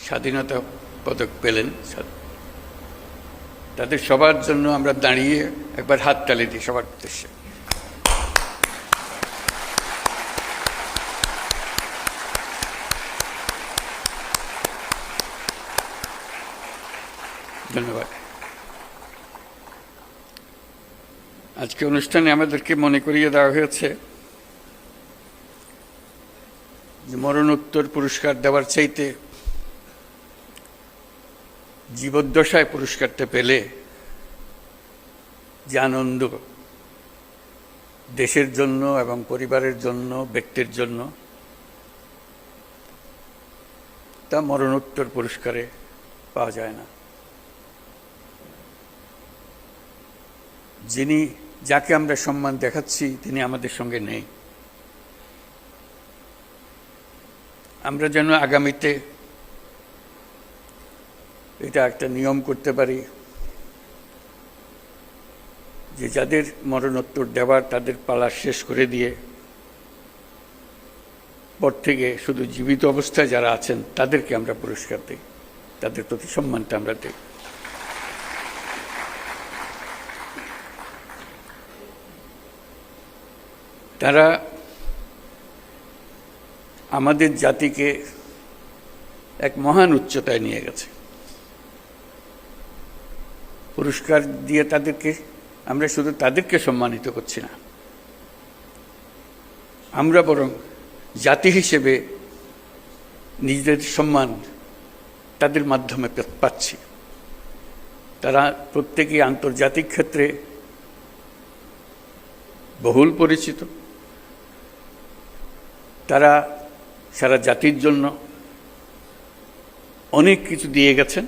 স্বাধীনতা পদক পেলেন, তাদের সবার জন্য আমরা দাঁড়িয়ে একবার হাততালি দিই সবার উদ্দেশ্যে। ধন্যবাদ। আজকে অনুষ্ঠানে আমাদেরকে মনে করিয়ে দেওয়া হয়েছে যে মরণোত্তর পুরস্কার দেওয়ার চাইতে জীবদ্দশায় পুরস্কারটা পেলে যে আনন্দ দেশের জন্য এবং পরিবারের জন্য, ব্যক্তির জন্য, তা মরণোত্তর পুরস্কারে পাওয়া যায় না। যাকে আমরা সম্মান দেখাচ্ছি তিনি আমাদের সঙ্গে নেই। আমরা যেন আগামীতে এটা একটা নিয়ম করতে পারি যে যাদের মরণোত্তর দেওয়ার তাদের পালা শেষ করে দিয়ে পর থেকে শুধু জীবিত অবস্থায় যারা আছেন তাদেরকে আমরা পুরস্কার দিই, তাদের প্রতি সম্মানটা আমরা দিই। তারা আমাদের জাতিকে এক মহান উচ্চতায় নিয়ে গেছে। পুরস্কার দিয়ে আমরা শুধু তাদেরকে সম্মানিত করছি না, আমরা বরং জাতি হিসেবে নিজেদের সম্মান তাদের মাধ্যমে পাচ্ছি। তারা প্রত্যেকেই আন্তর্জাতিক ক্ষেত্রে বহুল পরিচিত। তারা সারা জাতির জন্য অনেক কিছু দিয়ে গেছেন।